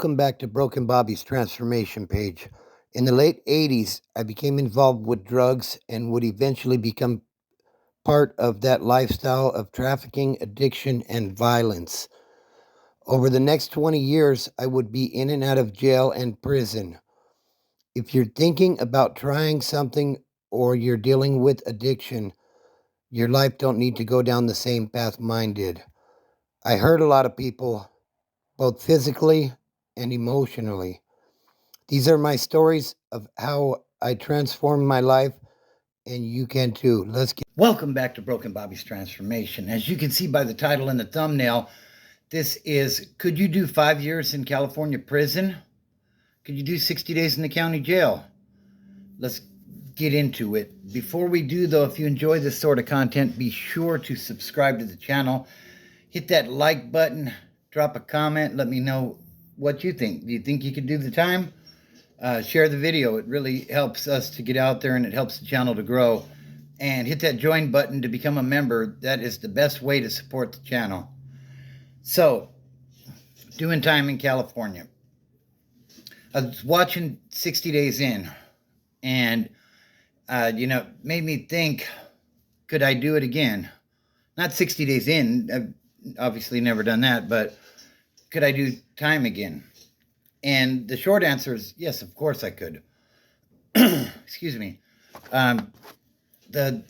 Welcome back to Broken Bobby's transformation page. In the late 80s, I became involved with drugs and would eventually become part of that lifestyle of trafficking, addiction, and violence. Over the next 20 years, I would be in and out of jail and prison. If you're thinking about trying something or you're dealing with addiction, your life don't need to go down the same path mine did. I hurt a lot of people, both physically and emotionally. These are my stories of how I transformed my life, and you can too. Welcome back to Broken Bobby's Transformation. As you can see by the title and the thumbnail, this is Could You Do 5 years in California prison? Could you do 60 days in the county jail? Let's get into it. Before we do, though, if you enjoy this sort of content, be sure to subscribe to the channel. Hit that like button, drop a comment, let me know what you think. Do you think you could do the time? Share the video. It really helps us to get out there and it helps the channel to grow. And hit that join button to become a member. That is the best way to support the channel. So, doing time in California. I was watching 60 Days In, and made me think, could I do it again? Not 60 Days In. I've obviously never done that, but could I do time again? And the short answer is yes, of course I could. Excuse me. The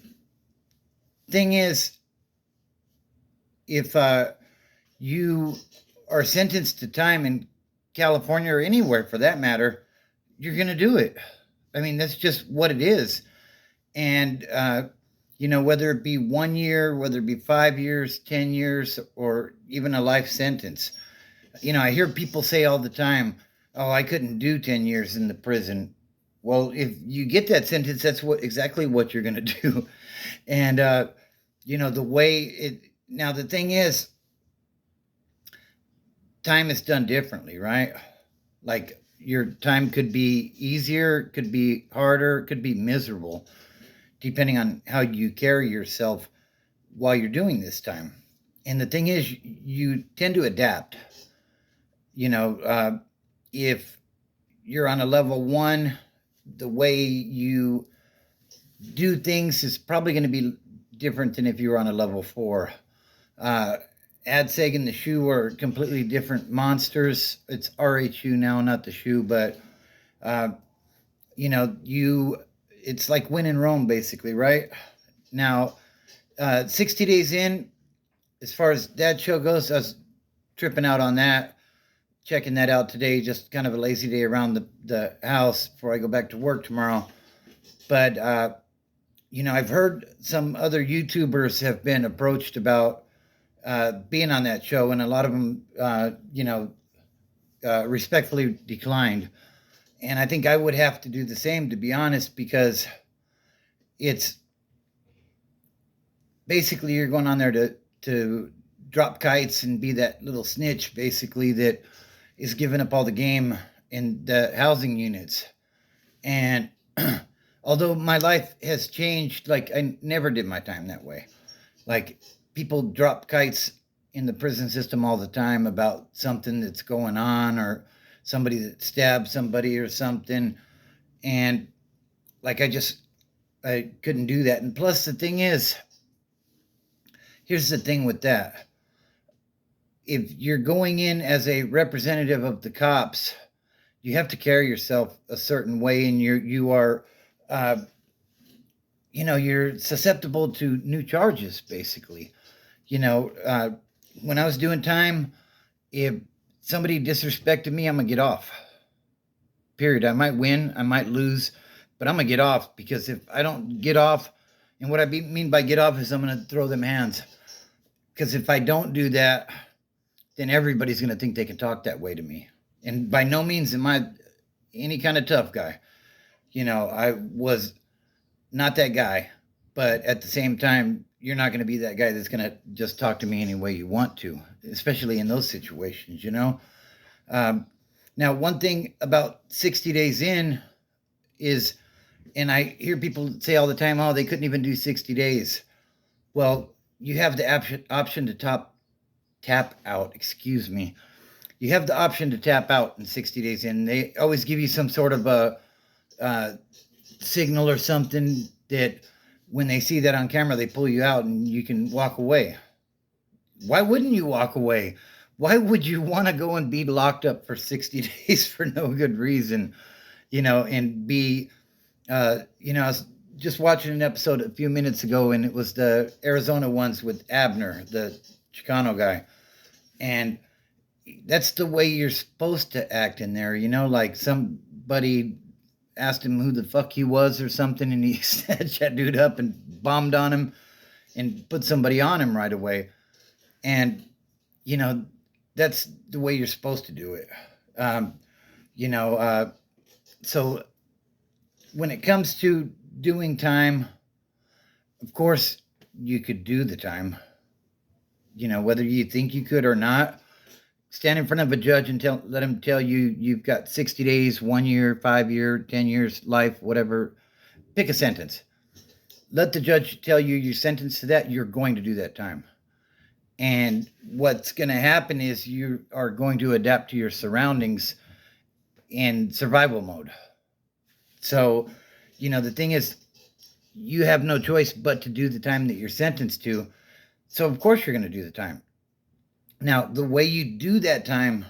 thing is, if you are sentenced to time in California or anywhere for that matter, you're going to do it. I mean, that's just what it is. And, whether it be 1 year, whether it be 5 years, 10 years, or even a life sentence. I hear people say all the time, oh, I couldn't do 10 years in the prison. Well, if you get that sentence, that's exactly what you're going to do. And, the way it, now the thing is, time is done differently, right? Like your time could be easier, could be harder, could be miserable, depending on how you carry yourself while you're doing this time. And the thing is, you tend to adapt. If you're on a level 1, the way you do things is probably going to be different than if you were on a level 4. ADSEG and the SHU are completely different monsters. It's RHU now, not the SHU, but it's like When in Rome, basically, right? Now, 60 Days In, as far as that show goes, I was tripping out on that, checking that out today, just kind of a lazy day around the house before I go back to work tomorrow. But, I've heard some other YouTubers have been approached about being on that show, and a lot of them, respectfully declined. And I think I would have to do the same, to be honest, because it's basically you're going on there to drop kites and be that little snitch, basically, that is giving up all the game in the housing units. And although my life has changed, like I never did my time that way. Like people drop kites in the prison system all the time about something that's going on or somebody that stabbed somebody or something. And like I couldn't do that. And plus the thing is, here's the thing with that. If you're going in as a representative of the cops, you have to carry yourself a certain way, and you are you're susceptible to new charges, basically. When I was doing time, if somebody disrespected me, I'm gonna get off. Period. I might win, I might lose, but I'm gonna get off, because if I don't get off, and what I mean by get off is I'm gonna throw them hands. Because if I don't do that, then everybody's gonna think they can talk that way to me. And by no means am I any kind of tough guy. I was not that guy, but at the same time, you're not going to be that guy that's going to just talk to me any way you want to, especially in those situations, Now, one thing about 60 Days In is, and I hear people say all the time, oh, they couldn't even do 60 days. Well, you have the option to tap out, you have the option to tap out in 60 days in. They always give you some sort of a signal or something that when they see that on camera, they pull you out and you can walk away. Why wouldn't you walk away? Why would you want to go and be locked up for 60 days for no good reason? And be, I was just watching an episode a few minutes ago, and it was the Arizona ones with Abner, the Chicano guy. And that's the way you're supposed to act in there, like somebody asked him who the fuck he was or something, and he snatched that dude up and bombed on him and put somebody on him right away. And, that's the way you're supposed to do it. Um, so when it comes to doing time, of course, you could do the time, whether you think you could or not. Stand in front of a judge and let him tell you you've got 60 days, 1 year, 5 year, 10 years, life, whatever. Pick a sentence. Let the judge tell you you're sentenced to that. You're going to do that time. And what's going to happen is you are going to adapt to your surroundings in survival mode. So, the thing is, you have no choice but to do the time that you're sentenced to. So, of course, you're going to do the time. Now, the way you do that time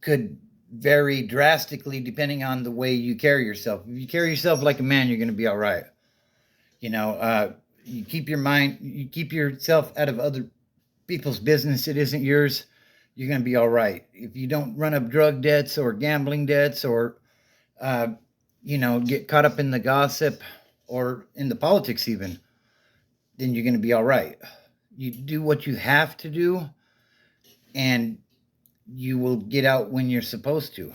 could vary drastically depending on the way you carry yourself. If you carry yourself like a man, you're going to be all right. You keep yourself out of other people's business. It isn't yours. You're going to be all right. If you don't run up drug debts or gambling debts or, get caught up in the gossip or in the politics even, then you're going to be all right. You do what you have to do, and you will get out when you're supposed to.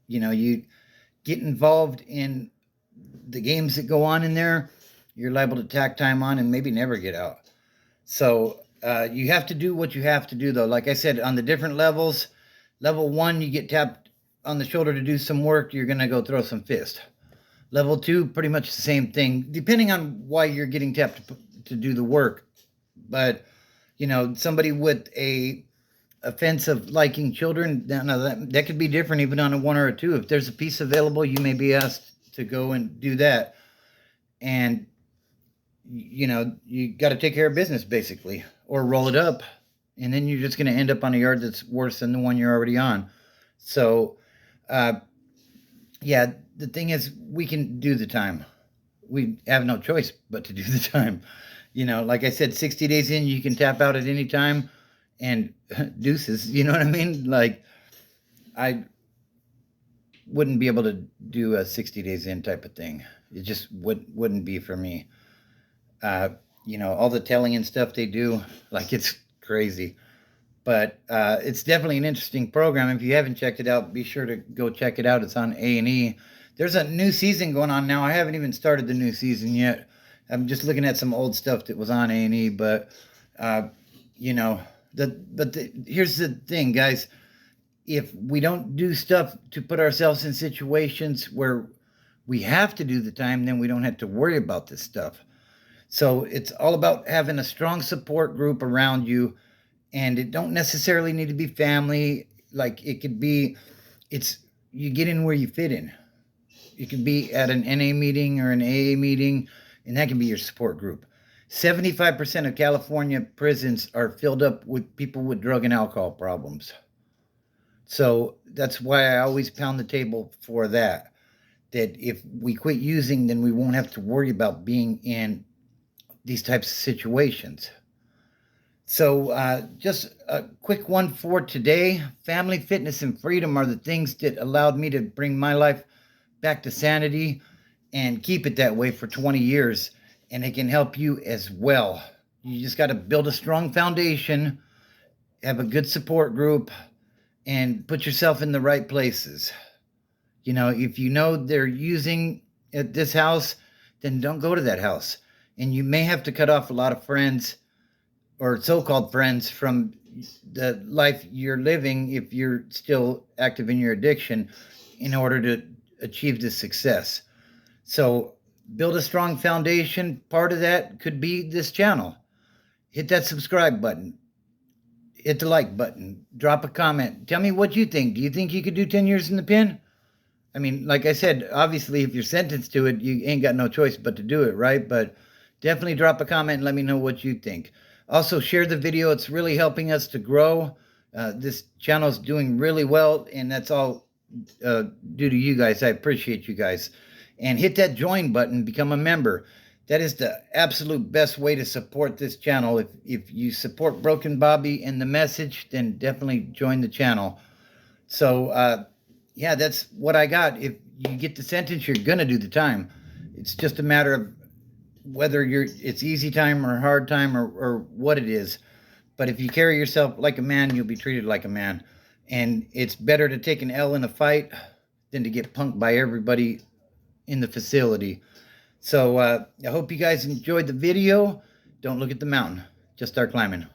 You get involved in the games that go on in there, you're liable to tack time on and maybe never get out. So you have to do what you have to do, though. Like I said, on the different levels, level 1, you get tapped on the shoulder to do some work, you're going to go throw some fist. Level 2, pretty much the same thing, depending on why you're getting tapped to do the work. But, somebody with a offense of liking children, that could be different even on a 1 or a 2. If there's a piece available, you may be asked to go and do that. And, you got to take care of business, basically, or roll it up. And then you're just going to end up on a yard that's worse than the one you're already on. So, the thing is, we can do the time. We have no choice but to do the time. Like I said, 60 days in, you can tap out at any time and deuces, you know what I mean? Like, I wouldn't be able to do a 60 days in type of thing. It just wouldn't be for me. All the telling and stuff they do, like, it's crazy. But it's definitely an interesting program. If you haven't checked it out, be sure to go check it out. It's on A&E. There's a new season going on now. I haven't even started the new season yet. I'm just looking at some old stuff that was on A&E. But, here's the thing, guys. If we don't do stuff to put ourselves in situations where we have to do the time, then we don't have to worry about this stuff. So it's all about having a strong support group around you. And it don't necessarily need to be family. Like, it could be, you get in where you fit in. You could be at an NA meeting or an AA meeting, and that can be your support group. 75% of California prisons are filled up with people with drug and alcohol problems. So that's why I always pound the table for that if we quit using, then we won't have to worry about being in these types of situations. So just a quick one for today. Family, fitness, and freedom are the things that allowed me to bring my life back to sanity and keep it that way for 20 years. And it can help you as well. You just got to build a strong foundation, have a good support group, and put yourself in the right places. If you know they're using at this house, then don't go to that house. And you may have to cut off a lot of friends or so-called friends from the life you're living if you're still active in your addiction in order to achieve this success. So build a strong foundation. Part of that could be this channel. Hit that subscribe button. hit the like button, drop a comment, tell me what you think. Do you think you could do 10 years in the pen? I mean, like I said, obviously, if you're sentenced to it, you ain't got no choice but to do it, right? But definitely drop a comment and let me know what you think. Also, share the video. It's really helping us to grow. This channel is doing really well, and that's all due to you guys. I appreciate you guys. And hit that join button, become a member. That is the absolute best way to support this channel. If you support Broken Bobby and the message, then definitely join the channel. So, yeah, that's what I got. If you get the sentence, you're going to do the time. It's just a matter of whether it's easy time or hard time or what it is. But if you carry yourself like a man, you'll be treated like a man. And it's better to take an L in a fight than to get punked by everybody in the facility. So I hope you guys enjoyed the video. Don't look at the mountain. Just start climbing.